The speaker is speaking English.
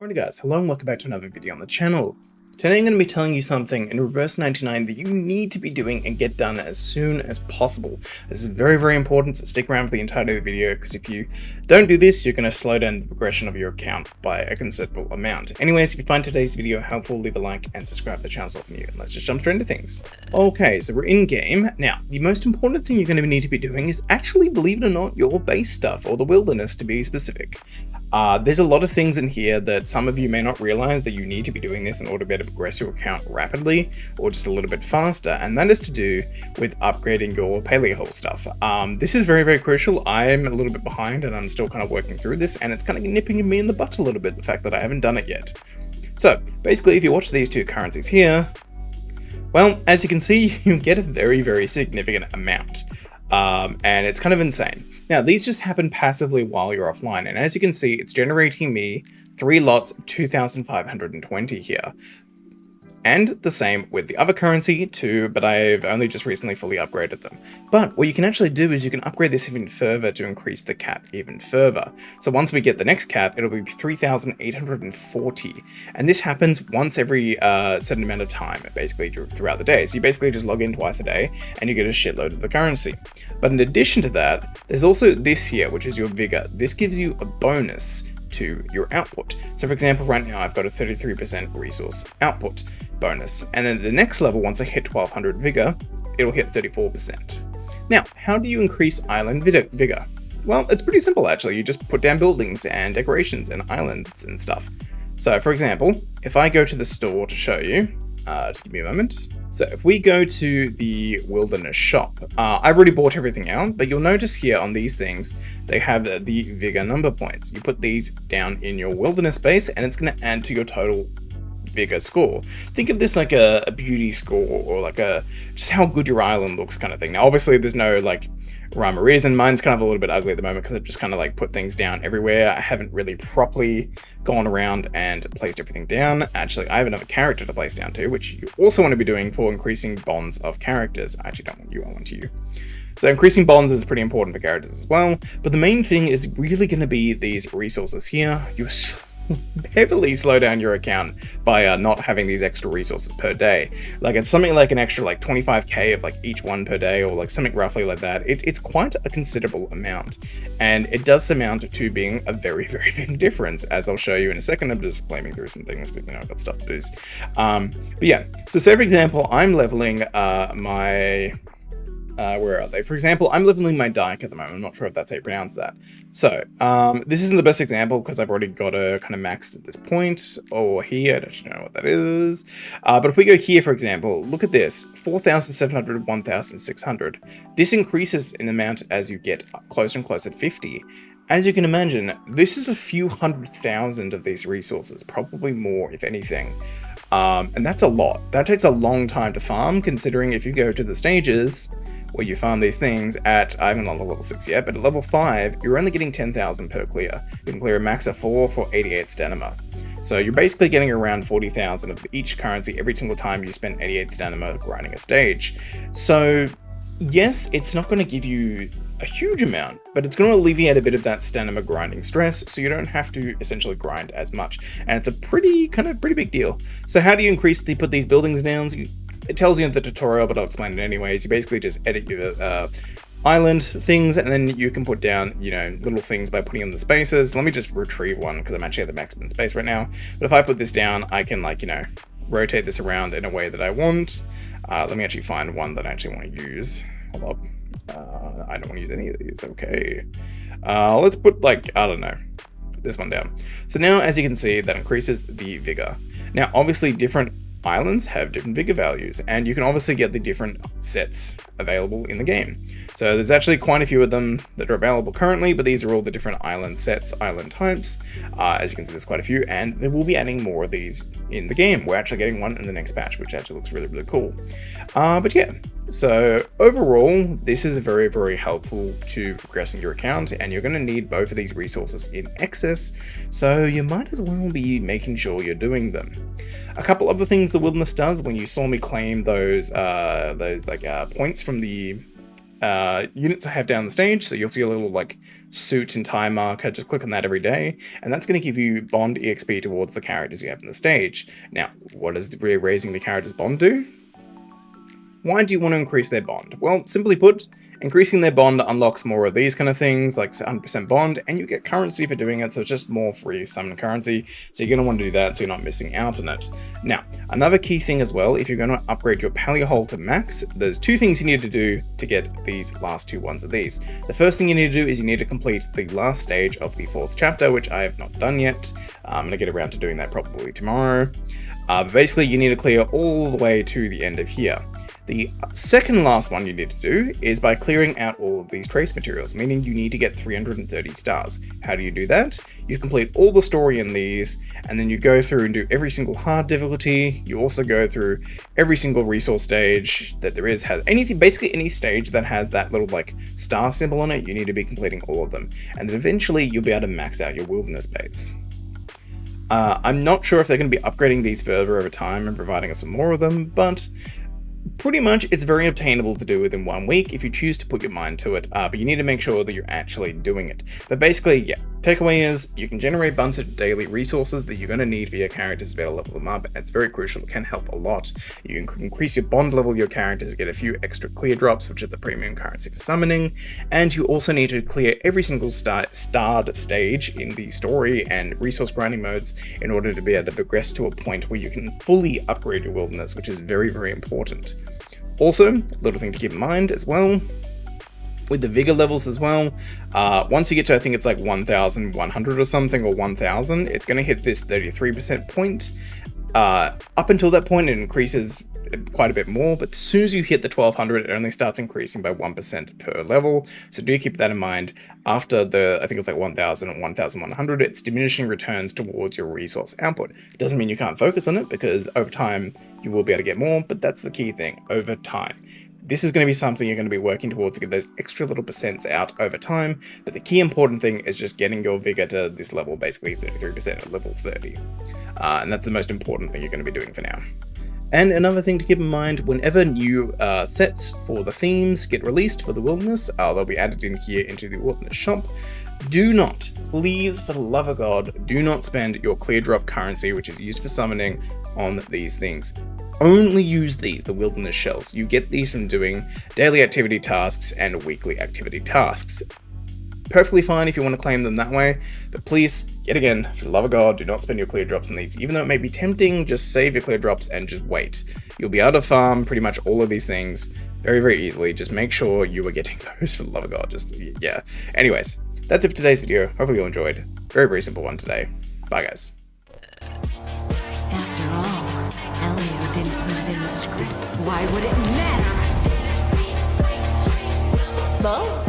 Alright guys, hello and welcome back to another video on the channel. Today I'm going to be telling you something in Reverse 99 that you need to be doing and get done as soon as possible. This is very important, so stick around for the entirety of the video, because if you don't do this, you're going to slow down the progression of your account by a considerable amount. Anyways, if you find today's video helpful, leave a like and subscribe to the channel so often you. And let's just jump straight into things. Okay, so we're in game. Now, the most important thing you're going to need to be doing is actually, believe it or not, your base stuff, or the wilderness to be specific. There's a lot of things in here that some of you may not realize that you need to be doing this in order to be able to progress your account rapidly or just a little bit faster, and that is to do with upgrading your paleo stuff. This is very crucial. I'm a little bit behind and I'm still kind of working through this, and it's kind of nipping me in the butt a little bit, the fact that I haven't done it yet. So basically, if you watch these two currencies here, well, as you can see, you get a very significant amount. And it's kind of insane. Now, these just happen passively while you're offline, and as you can see, it's generating me 3 lots of 2,520 here. And the same with the other currency too, but I've only just recently fully upgraded them. But what you can actually do is you can upgrade this even further to increase the cap even further. So once we get the next cap, it'll be 3,840. And this happens once every certain amount of time, basically throughout the day. So you basically just log in twice a day and you get a shitload of the currency. But in addition to that, there's also this here, which is your vigor. This gives you a bonus to your output. So for example, right now I've got a 33% resource output bonus, and then the next level, once I hit 1200 vigor, it'll hit 34%. Now, how do you increase island vigor? Well, it's pretty simple actually. You just put down buildings and decorations and islands and stuff. So for example, if I go to the store to show you, just give me a moment. So if we go to the wilderness shop, I've already bought everything out, but you'll notice here on these things, they have the vigor number points. You put these down in your wilderness base and it's going to add to your total vigor score. Think of this like a beauty score, or like just how good your island looks kind of thing. Now obviously there's no like rhyme or reason. Mine's kind of a little bit ugly at the moment because I've just kind of like put things down everywhere. I haven't really properly gone around and placed everything down. Actually, I have another character to place down too, which you also want to be doing for increasing bonds of characters. I actually don't want you, I want you. So increasing bonds is pretty important for characters as well, but the main thing is really going to be these resources here. You heavily slow down your account by not having these extra resources per day. Like it's something like an extra like 25k of like each one per day, or like something roughly like that. It's quite a considerable amount, and it does amount to being a very big difference, as I'll show you in a second. I'm just claiming through some things because, you know, I've got stuff to do. But yeah, so say for example, I'm leveling my where are they? For example, I'm leveling my Dyke at the moment. I'm not sure if that's how you pronounce that. So, this isn't the best example because I've already got a kind of maxed at this point. Or here, I don't know what that is. But if we go here, for example, look at this. 4,700, 1,600. This increases in amount as you get closer and closer to 50. As you can imagine, this is a few 100,000 of these resources, probably more if anything. And that's a lot. That takes a long time to farm, considering if you go to the stages where you farm these things at, I haven't on level 6 yet, but at level 5, you're only getting 10,000 per clear. You can clear a max of 4 for 88 stamina. So you're basically getting around 40,000 of each currency every single time you spend 88 stamina grinding a stage. So yes, it's not going to give you a huge amount, but it's going to alleviate a bit of that stamina grinding stress, so you don't have to essentially grind as much. And it's a pretty big deal. So how do you put these buildings down? It tells you in the tutorial, but I'll explain it anyways. You basically just edit your island things, and then you can put down, you know, little things by putting in the spaces. Let me just retrieve one because I'm actually at the maximum space right now. But if I put this down, I can, like, you know, rotate this around in a way that I want. Let me actually find one that I actually want to use. Hold up. I don't want to use any of these. Okay. Let's put, like, I don't know, this one down. So now, as you can see, that increases the vigor. Now, obviously, different islands have different vigor values, and you can obviously get the different sets available in the game. So there's actually quite a few of them that are available currently, but these are all the different island sets, island types. As you can see, there's quite a few, and they will be adding more of these in the game. We're actually getting one in the next patch, which actually looks really cool. But yeah, so overall, this is very helpful to progressing your account, and you're going to need both of these resources in excess, so you might as well be making sure you're doing them. A couple other things the wilderness does, when you saw me claim those like points from the units I have down the stage. So you'll see a little like suit and time marker. Just click on that every day, and that's going to give you bond EXP towards the characters you have in the stage. Now, what does raising the character's bond do? Why do you want to increase their bond? Well, simply put, increasing their bond unlocks more of these kind of things, like 100% bond, and you get currency for doing it, so it's just more free summon currency, so you're going to want to do that so you're not missing out on it. Now, another key thing as well, if you're going to upgrade your Paleo Hole to max, there's two things you need to do to get these last two ones of these. The first thing you need to do is you need to complete the last stage of the 4th chapter, which I have not done yet. I'm going to get around to doing that probably tomorrow. But basically, you need to clear all the way to the end of here. The second last one you need to do is by clearing out all of these trace materials, meaning you need to get 330 stars. How do you do that? You complete all the story in these, and then you go through and do every single hard difficulty. You also go through every single resource stage that there is, has anything, basically any stage that has that little like star symbol on it, you need to be completing all of them. And then eventually you'll be able to max out your wilderness base. I'm not sure if they're going to be upgrading these further over time and providing us with more of them, but pretty much it's very obtainable to do within 1 week if you choose to put your mind to it, but you need to make sure that you're actually doing it. But basically, yeah, takeaway is you can generate a bunch of daily resources that you're going to need for your characters to be able to level them up. It's very crucial, it can help a lot. You can increase your bond level of your characters, get a few extra clear drops, which are the premium currency for summoning, and you also need to clear every single starred stage in the story and resource grinding modes in order to be able to progress to a point where you can fully upgrade your wilderness, which is very, very important. Also, a little thing to keep in mind as well, with the vigor levels as well, once you get to, I think it's like 1,100 or something, or 1,000, it's going to hit this 33% point. Up until that point, it increases quite a bit more, but as soon as you hit the 1,200, it only starts increasing by 1% per level, so do keep that in mind. After the, I think it's like 1,000 and 1,100, it's diminishing returns towards your resource output. It doesn't mean you can't focus on it, because over time, you will be able to get more, but that's the key thing, over time. This is going to be something you're going to be working towards to get those extra little percents out over time, but the key important thing is just getting your vigor to this level, basically 33% at level 30. And that's the most important thing you're going to be doing for now. And another thing to keep in mind, whenever new sets for the themes get released for the wilderness, they'll be added in here into the wilderness shop. Do not, please, for the love of God, do not spend your clear drop currency, which is used for summoning, on these things. Only use these, the wilderness shells. You get these from doing daily activity tasks and weekly activity tasks. Perfectly fine if you want to claim them that way, but please, yet again, for the love of God, do not spend your clear drops on these. Even though it may be tempting, just save your clear drops and just wait. You'll be able to farm pretty much all of these things very, very easily. Just make sure you are getting those, for the love of God. Just, yeah. Anyways, that's it for today's video. Hopefully you all enjoyed. Very, very simple one today. Bye, guys. After all, Elio didn't put it in the script. Why would it matter? Bon,